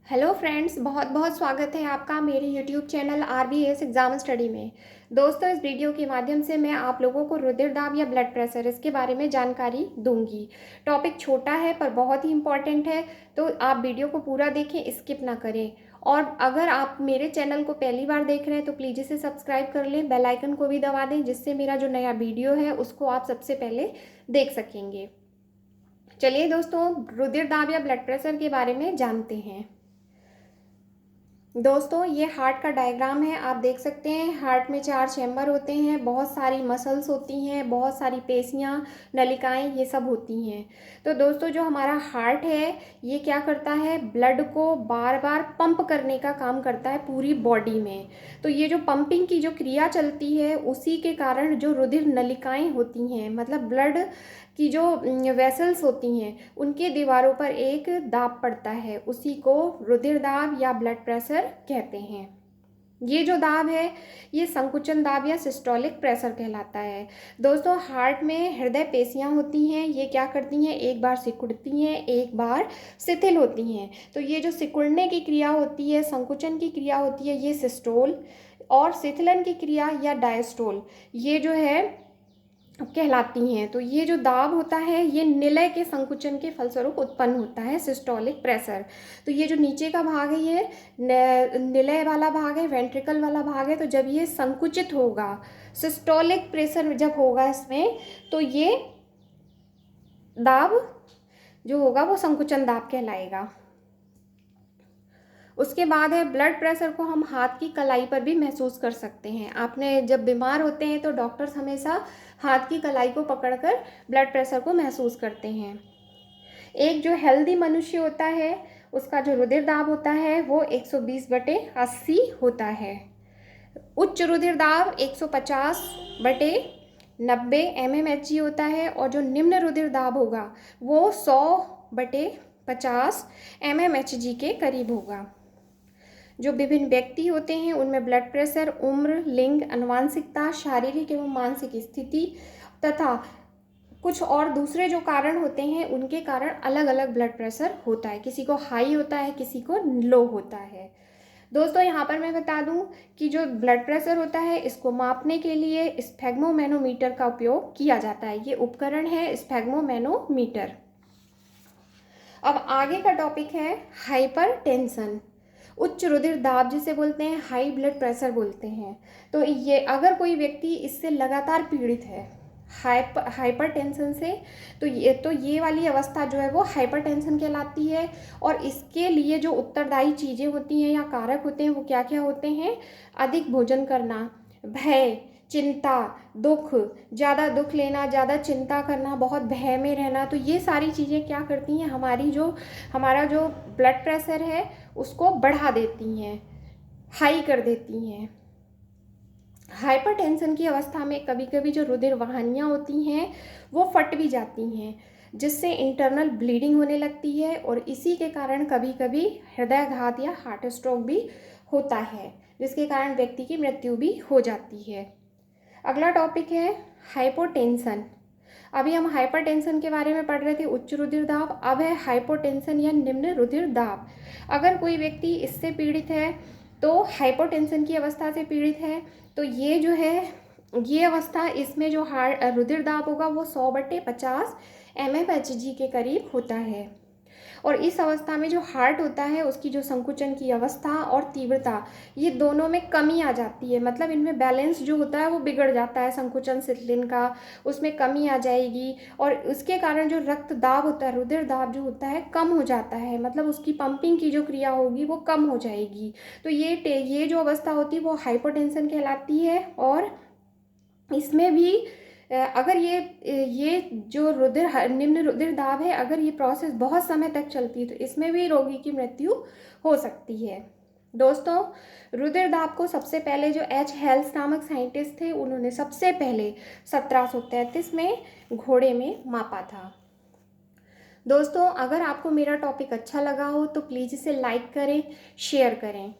Hello friends, बहुत बहुत स्वागत है आपका मेरे YouTube channel RBS exam study में। दोस्तों, इस वीडियो के माध्यम से मैं आप लोगों को रुधिर दाब या ब्लड प्रेशर इसके बारे में जानकारी दूंगी। टॉपिक छोटा है पर बहुत ही इम्पॉर्टेंट है, तो आप वीडियो को पूरा देखें, स्किप ना करें। और अगर आप मेरे चैनल को पहली बार देख रहे हैं तो प्लीज़ इसे सब्सक्राइब कर लें, बेल आइकन को भी दबा दें, जिससे मेरा जो नया वीडियो है उसको आप सबसे पहले देख सकेंगे। चलिए दोस्तों, रुधिर दाब या ब्लड प्रेशर के बारे में जानते हैं। दोस्तों, ये हार्ट का डायग्राम है। आप देख सकते हैं हार्ट में 4 चैम्बर होते हैं, बहुत सारी मसल्स होती हैं, बहुत सारी पेशियाँ, नलिकाएं, ये सब होती हैं। तो दोस्तों, जो हमारा हार्ट है ये क्या करता है, ब्लड को बार बार पंप करने का काम करता है पूरी बॉडी में। तो ये जो पंपिंग की जो क्रिया चलती है उसी के कारण जो रुधिर नलिकाएं होती हैं, मतलब ब्लड की जो वेसल्स होती हैं उनके दीवारों पर एक दाब पड़ता है, उसी को रुधिर दाब या ब्लड प्रेशर कहते हैं। ये जो दाब है ये संकुचन दाब या सिस्टोलिक प्रेशर कहलाता है। दोस्तों, हार्ट में हृदय पेशियां होती हैं, ये क्या करती हैं, एक बार सिकुड़ती हैं, एक बार शिथिल होती हैं। तो ये जो सिकुड़ने की क्रिया होती है, संकुचन की क्रिया होती है, ये सिस्टोल, और शिथिलन की क्रिया या डायस्टोल ये जो है कहलाती हैं। तो ये जो दाब होता है ये निलय के संकुचन के फलस्वरूप उत्पन्न होता है, सिस्टोलिक प्रेशर। तो ये जो नीचे का भाग है ये निलय वाला भाग है, वेंट्रिकल वाला भाग है। तो जब ये संकुचित होगा, सिस्टोलिक प्रेशर जब होगा इसमें, तो ये दाब जो होगा वो संकुचन दाब कहलाएगा। उसके बाद है ब्लड प्रेशर को हम हाथ की कलाई पर भी महसूस कर सकते हैं। आपने जब बीमार होते हैं तो डॉक्टर्स हमेशा हाथ की कलाई को पकड़कर ब्लड प्रेशर को महसूस करते हैं। एक जो हेल्दी मनुष्य होता है उसका जो रुधिर दाब होता है वो 120/80 होता है। उच्च रुधिर दाब 150/90 mmHg होता है, और जो निम्न रुधिर दाब होगा वो 100/50 mmHg के करीब होगा। जो विभिन्न व्यक्ति होते हैं उनमें ब्लड प्रेशर उम्र, लिंग, आनुवंशिकता, शारीरिक एवं मानसिक स्थिति तथा कुछ और दूसरे जो कारण होते हैं उनके कारण अलग अलग ब्लड प्रेशर होता है। किसी को हाई होता है, किसी को लो होता है। दोस्तों, यहाँ पर मैं बता दूं कि जो ब्लड प्रेशर होता है इसको मापने के लिए स्फेग्मोमैनोमीटर का उपयोग किया जाता है। ये उपकरण है स्फेग्मोमैनोमीटर। अब आगे का टॉपिक है हाइपरटेंशन। उच्च रुधिर दाब जिसे बोलते हैं, हाई ब्लड प्रेशर बोलते हैं। तो ये अगर कोई व्यक्ति इससे लगातार पीड़ित है हाइपरटेंशन से, तो ये वाली अवस्था जो है वो हाइपरटेंशन कहलाती है। और इसके लिए जो उत्तरदायी चीज़ें होती हैं या कारक होते हैं वो क्या क्या होते हैं, अधिक भोजन करना, भय, चिंता, दुख, ज़्यादा दुख लेना, ज़्यादा चिंता करना, बहुत भय में रहना। तो ये सारी चीज़ें क्या करती हैं, हमारा जो ब्लड प्रेशर है उसको बढ़ा देती हैं, हाई कर देती हैं। हाइपरटेंशन की अवस्था में कभी कभी जो रुधिर वाहिनियाँ होती हैं वो फट भी जाती हैं, जिससे इंटरनल ब्लीडिंग होने लगती है, और इसी के कारण कभी कभी हृदयाघात या हार्ट स्ट्रोक भी होता है, जिसके कारण व्यक्ति की मृत्यु भी हो जाती है। अगला टॉपिक है हाइपोटेंशन। अभी हम हाइपरटेंशन के बारे में पढ़ रहे थे, उच्च रुधिर दाब। अब है हाइपोटेंशन या निम्न रुधिर दाब। अगर कोई व्यक्ति इससे पीड़ित है, तो हाइपोटेंशन की अवस्था से पीड़ित है, तो ये जो है ये अवस्था, इसमें जो रुधिर दाब होगा वो 100/50 mmHg के करीब होता है। और इस अवस्था में जो हार्ट होता है उसकी जो संकुचन की अवस्था और तीव्रता, ये दोनों में कमी आ जाती है। मतलब इनमें बैलेंस जो होता है वो बिगड़ जाता है, संकुचन शिथिलन का, उसमें कमी आ जाएगी, और उसके कारण जो रक्त दाब होता है, रुधिर दाब जो होता है कम हो जाता है। मतलब उसकी पंपिंग की जो क्रिया होगी वो कम हो जाएगी। तो ये जो अवस्था होती है वो हाइपोटेंशन कहलाती है। और इसमें भी अगर ये जो निम्न रुधिर दाब है, अगर ये प्रोसेस बहुत समय तक चलती है तो इसमें भी रोगी की मृत्यु हो सकती है। दोस्तों, रुधिर दाब को सबसे पहले जो एच हेल्स नामक साइंटिस्ट थे उन्होंने सबसे पहले 1733 में घोड़े में मापा था। दोस्तों, अगर आपको मेरा टॉपिक अच्छा लगा हो तो प्लीज़ इसे लाइक करें, शेयर करें।